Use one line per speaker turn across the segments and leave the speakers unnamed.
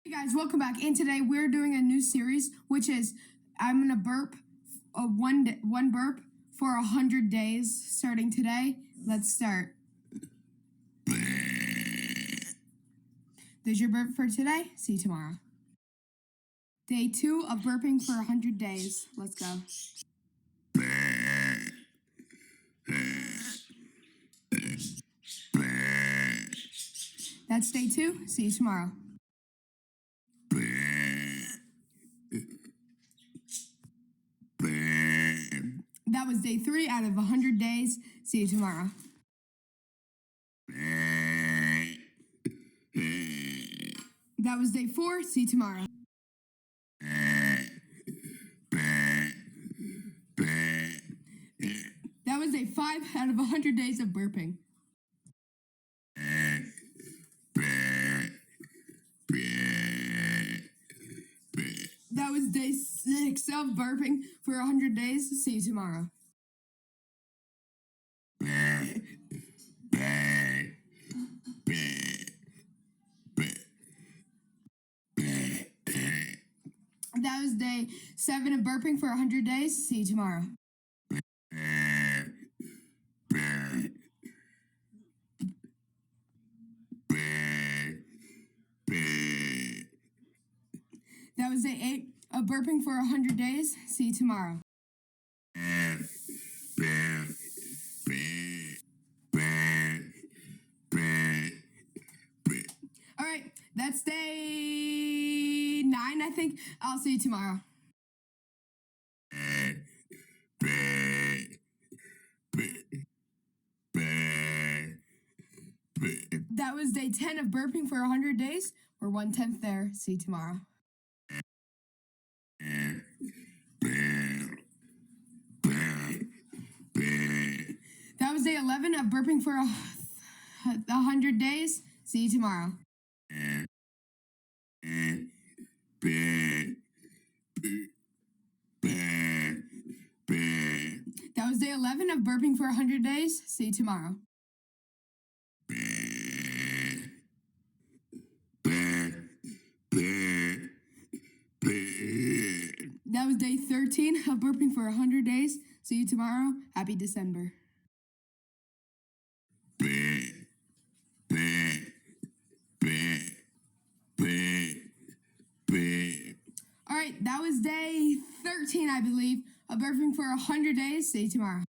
Hey guys, welcome back. And today we're doing a new series, which is I'm gonna burp one burp for 100 days starting today. Let's start. There's your burp for today. See you tomorrow. Day 2 of burping for 100 days. Let's go. That's day 2. See you tomorrow. That was day 3 out of 100 days. See you tomorrow. That was day 4. See you tomorrow. That was day 5 out of 100 days of burping. That was day 6 of burping for 100 days. See you tomorrow. That was day 7 of burping for 100 days. See you tomorrow. That was day 8 of burping for 100 days. See you tomorrow. All right, that's day 9, I think. I'll see you tomorrow. That was day 10 of burping for 100 days. We're 1/10 there. See you tomorrow. That was day 11 of burping for 100 days. See you tomorrow. That was day 11 of burping for 100 days. See you tomorrow. That was day 13 of burping for 100 days. See you tomorrow. Happy December. All right, that was day 13, I believe, of burping for 100 days. See you tomorrow.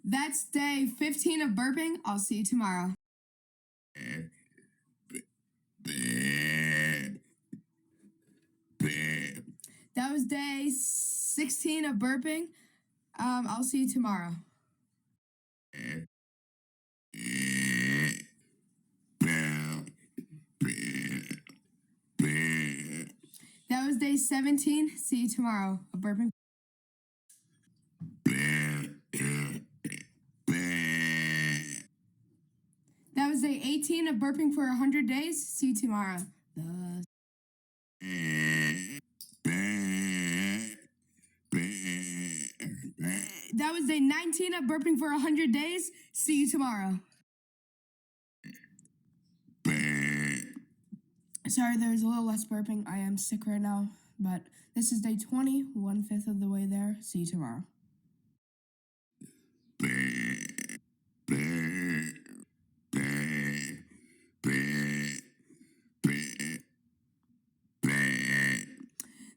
That's day 15 of burping. I'll see you tomorrow. That was day 16 of burping. I'll see you tomorrow. That was day 17. See you tomorrow of burping. That was day 18 of burping for 100 days. See you tomorrow. That was day 19 of burping for 100 days. See you tomorrow. Sorry, there's a little less burping. I am sick right now, but this is day 20, 1/5 of the way there. See you tomorrow.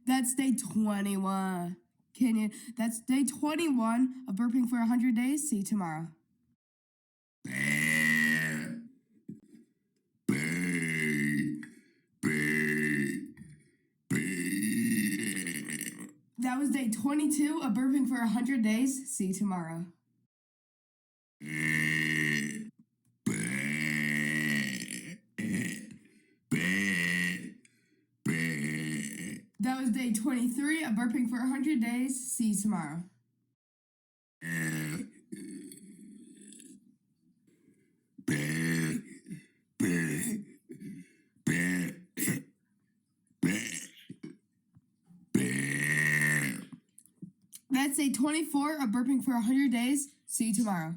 That's day 21. That's day 21 of burping for 100 days. See you tomorrow. That was day 22 of burping for 100 days. See you tomorrow. That was day 23 of burping for 100 days. See you tomorrow. That's day 24 of burping for 100 days. See you tomorrow.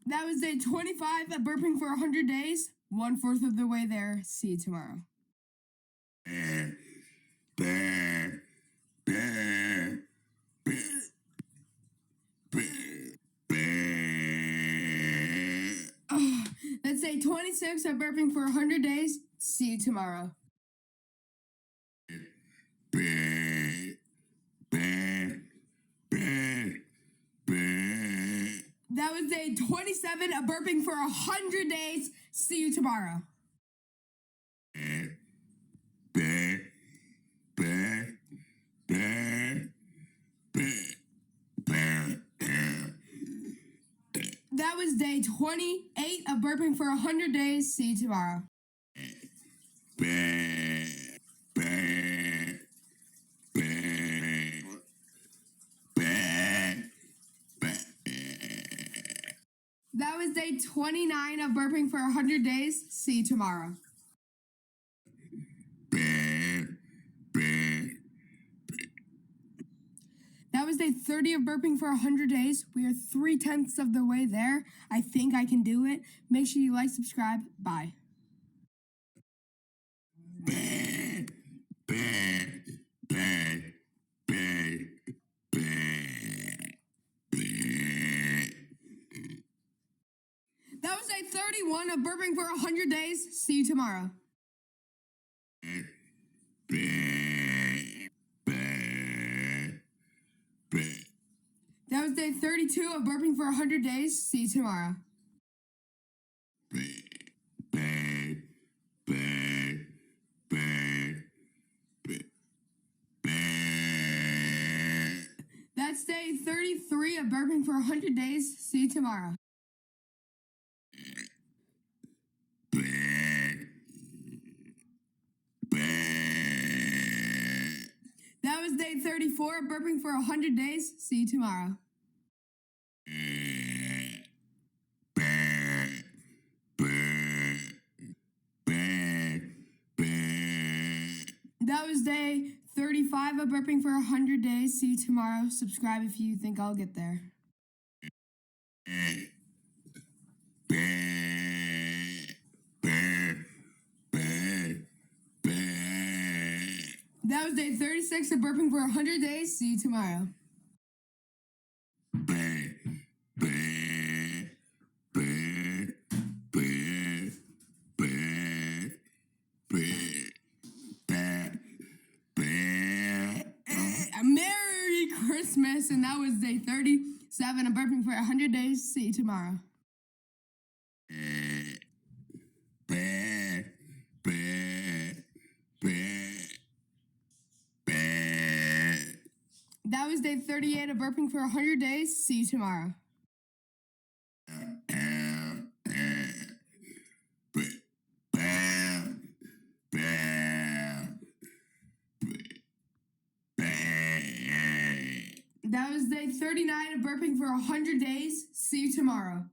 That was day 25 of burping for 100 days. 1/4 of the way there. See you tomorrow. That's day 26 of burping for 100 days. See you tomorrow. That was day 27 of burping for 100 days. See you tomorrow. That was day 28 of burping for 100 days. See you tomorrow. That was day 29 of burping for 100 days. See you tomorrow. That was day 30 of burping for 100 days. We are 3/10 of the way there. I think I can do it. Make sure you like, subscribe. Bye. That was day 31 of burping for 100 days. See you tomorrow. That was day 32 of burping for 100 days. See you tomorrow. That's day 33 of burping for 100 days. See you tomorrow. That was day 34 of burping for 100 days. See you tomorrow. That was day 35 of burping for 100 days. See you tomorrow. Subscribe if you think I'll get there. That was day 36 of burping for 100 days. See you tomorrow. Merry Christmas, and that was day 37 of burping for 100 days. See you tomorrow. That was day 38 of burping for 100 days. See you tomorrow. That was day 39 of burping for 100 days. See you tomorrow.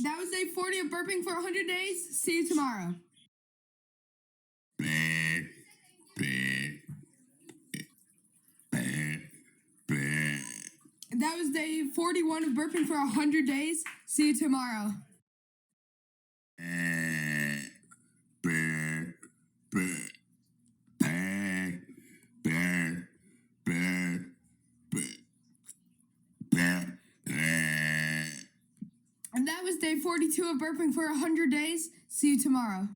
That was day 40 of burping for 100 days. See you tomorrow. That was day 41 of burping for 100 days. See you tomorrow. And that was day 42 of burping for 100 days. See you tomorrow.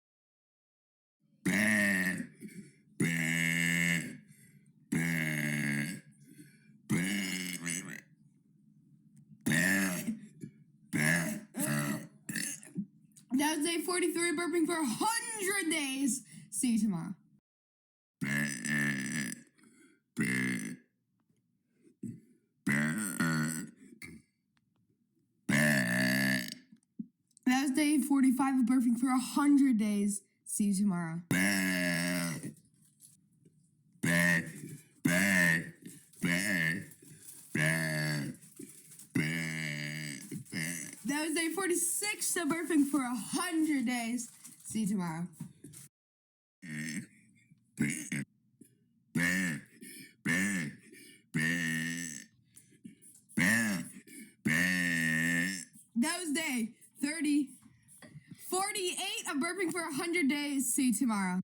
That was day 43 of burping for 100 days. See you tomorrow. That was day 45 of burping for 100 days. See you tomorrow. That was day 46 of burping for 100 days. See you tomorrow. That was day 48 of burping for 100 days. See you tomorrow.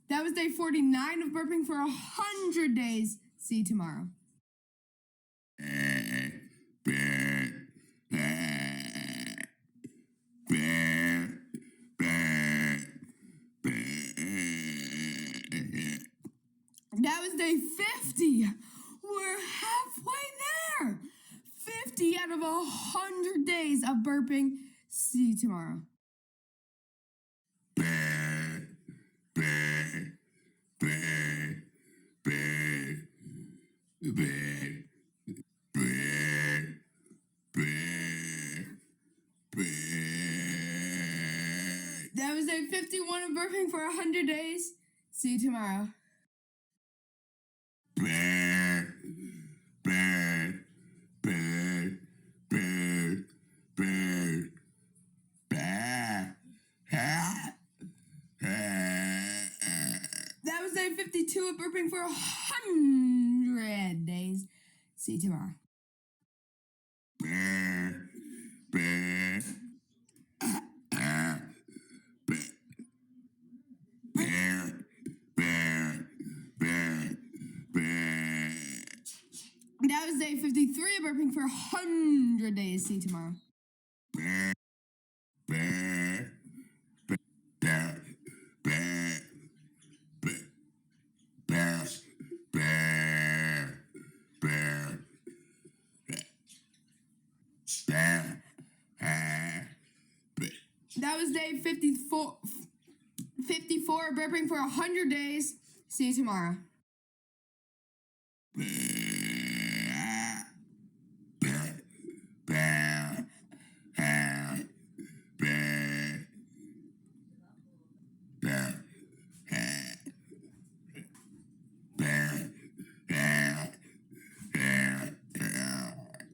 That was day 49 of burping for 100 days. See you tomorrow. That was day 50. We're halfway there. 50 out of 100 days of burping. See you tomorrow. That was day 51 of burping for 100 days. See you tomorrow. That was day 52 of burping for 100 days. See you tomorrow. That was day 53 of burping for 100 days. See you tomorrow. That was day 54 of burping for 100 days. See you tomorrow.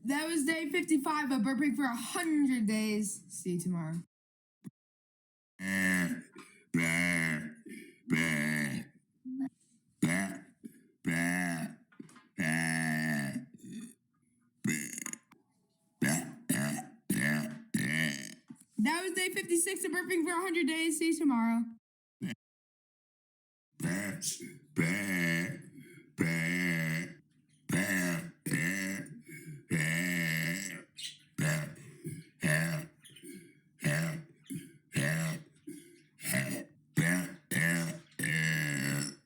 That was day 55 of burping for 100 days. See you tomorrow. That was day 56 of burping for 100 days. See you tomorrow.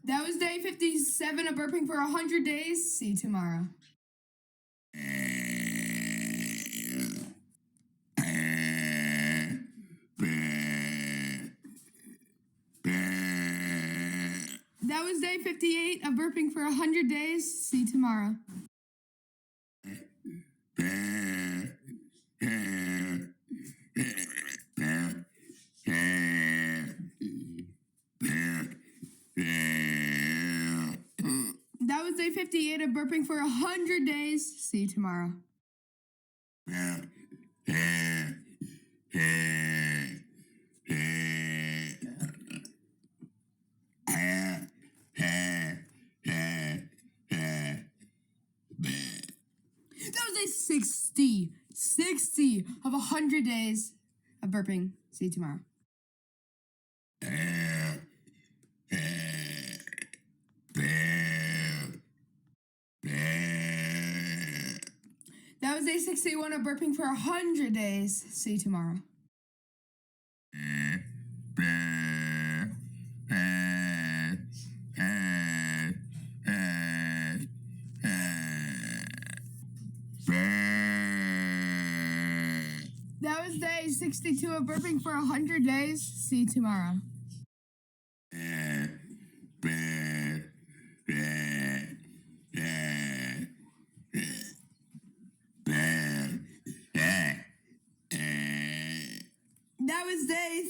That was day 57 of burping for 100 days. See you tomorrow. That was day 58 of burping for 100 days. See you tomorrow. That was day 58 of burping for 100 days. See you tomorrow. That was day 60 of 100 days of burping. See you tomorrow. That was day 61 of burping for 100 days. See you tomorrow. That was day 62 of burping for 100 days. See you tomorrow. That was day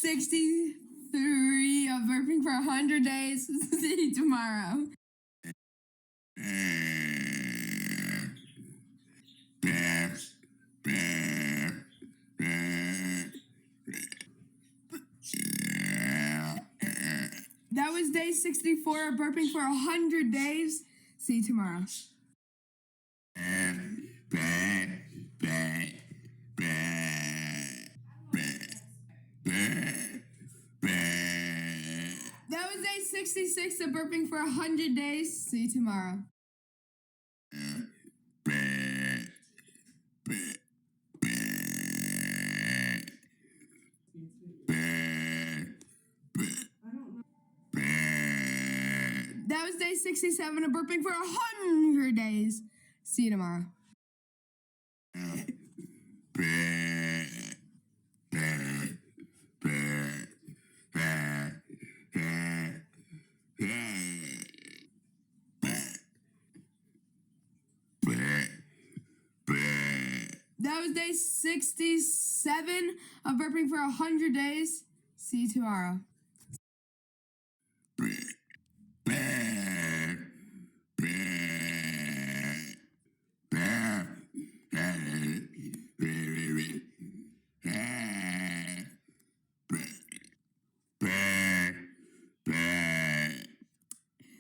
63 of burping for 100 days. See you tomorrow. That was day 64 of burping for 100 days. See you tomorrow. That was day 66 of burping for 100 days. See you tomorrow. That was day 67 of burping for 100 days. See you tomorrow. That was day 67 of burping for 100 days. See you tomorrow.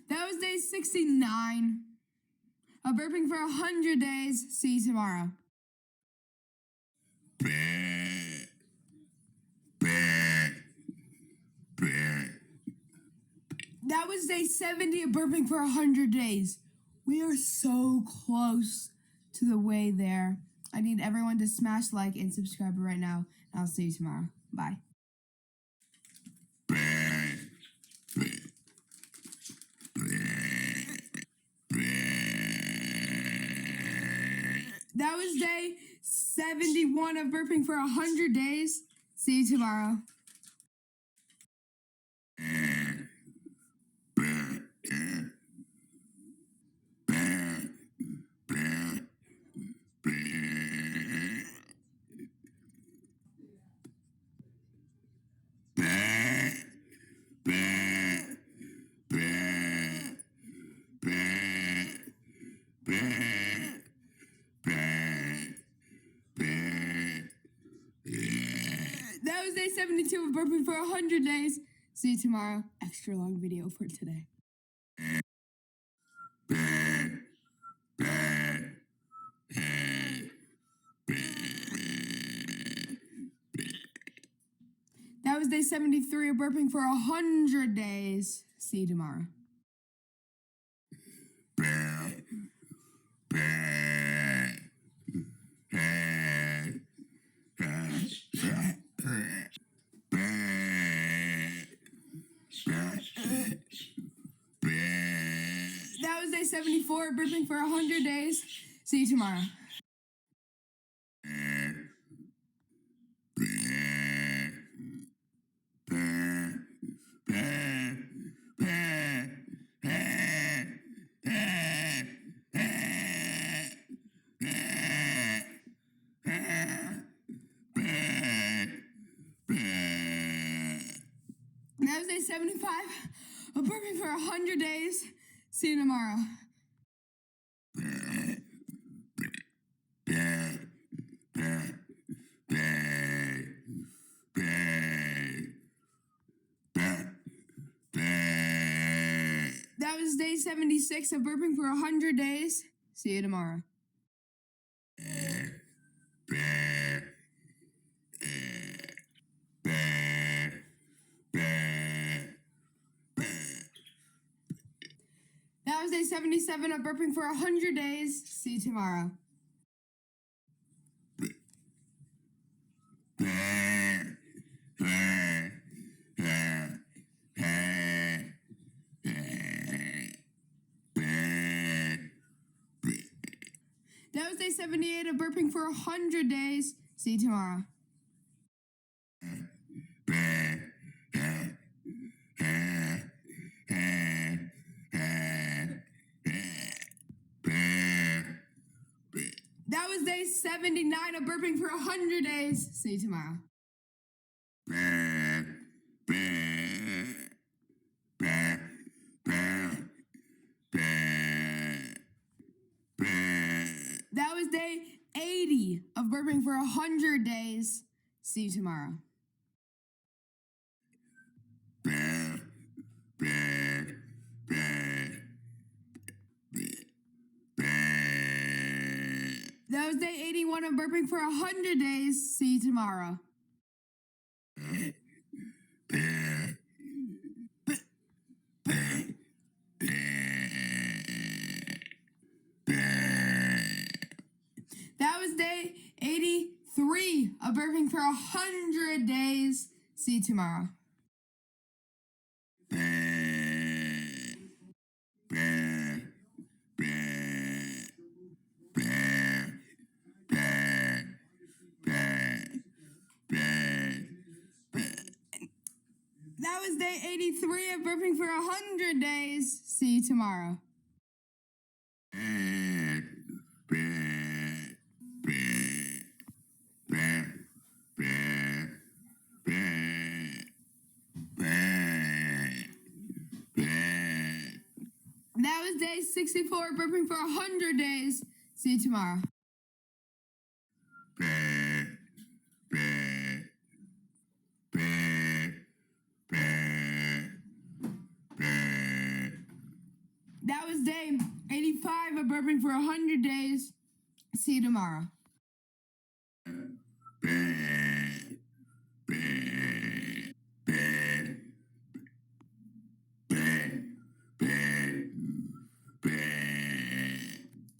That was day 69 of burping for 100 days. See you tomorrow. That was day 70 of burping for 100 days. We are so close to the way there. I need everyone to smash like and subscribe right now. And I'll see you tomorrow. Bye. That was day 71 of burping for 100 days. See you tomorrow. That was day 72 of burping for 100 days. See you tomorrow. Extra long video for today. That was day 73 of burping for 100 days. See you tomorrow. That was day 74 of burping for 100 days. See you tomorrow. That was day 75 of burping for 100 days. See you tomorrow. That was day 76 of burping for 100 days. See you tomorrow. That was day 77 of burping for 100 days. See you tomorrow. That was day 78 of burping for 100 days. See you tomorrow. That was day 79 of burping for 100 days. See you tomorrow. That was day 80 of burping for 100 days. See you tomorrow. That was day 81 of burping for 100 days. See you tomorrow. That was day 83 of burping for 100 days. See you tomorrow. That was day 83 of burping for 100 days. See you tomorrow. That was day 64 burping for 100 days. See you tomorrow. That was day 85 of burping for 100 days. See you tomorrow.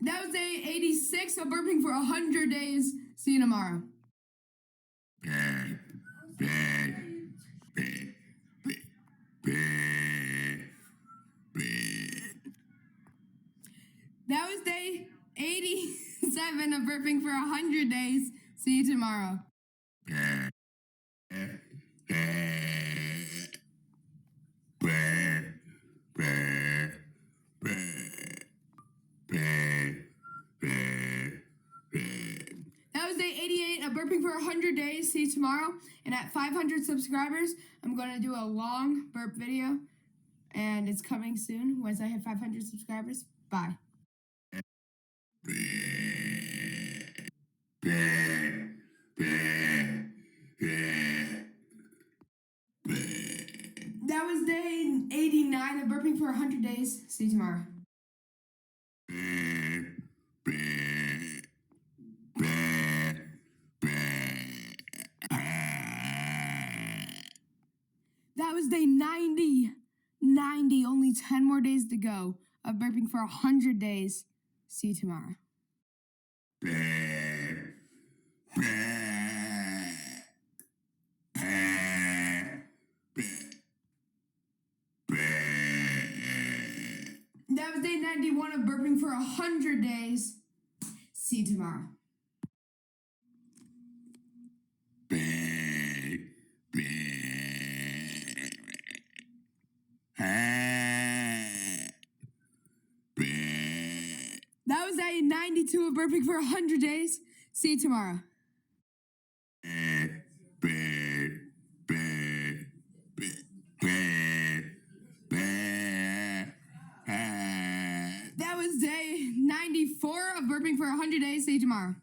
That was day 86 of burping for 100 days. See you tomorrow. That was day 87 of burping for 100 days. See you tomorrow. That was day 88 of burping for 100 days. See you tomorrow. And at 500 subscribers, I'm going to do a long burp video. And it's coming soon once I hit 500 subscribers. Bye. That was day 89 of burping for 100 days. See you tomorrow. That was day 90. 90, only 10 more days to go of burping for 100 days. See you tomorrow. That was day 91 of burping for 100 days. See you tomorrow. That was day 92 of burping for 100 days. See you tomorrow. That was day 94 of burping for 100 days. See you tomorrow.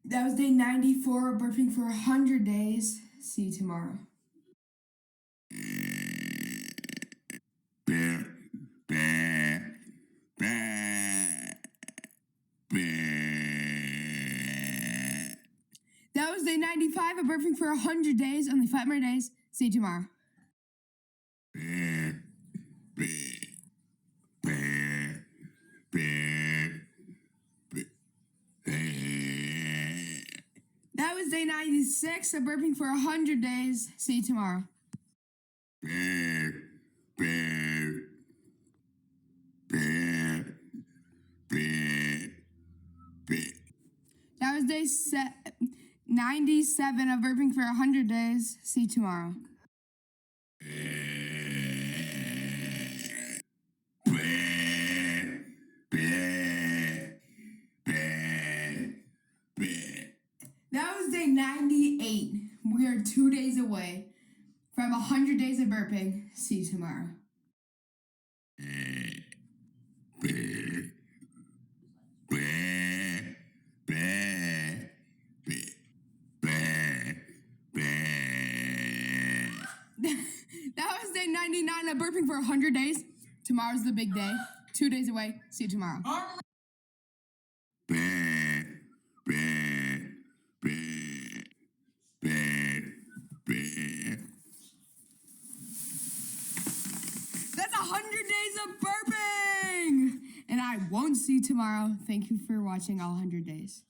That was day 94 of burping for 100 days. See you tomorrow. That was day 95 of burping for 100 days. Only 5 more days. See you tomorrow. That was day 96 of burping for 100 days. See you tomorrow. That was day 97 of burping for 100 days. See you tomorrow. 98. We are 2 days away from 100 days of burping. See you tomorrow. That was day 99 of burping for 100 days. Tomorrow's the big day. 2 days away. See you tomorrow. That's 100 days of burping! And I won't see you tomorrow. Thank you for watching all 100 days.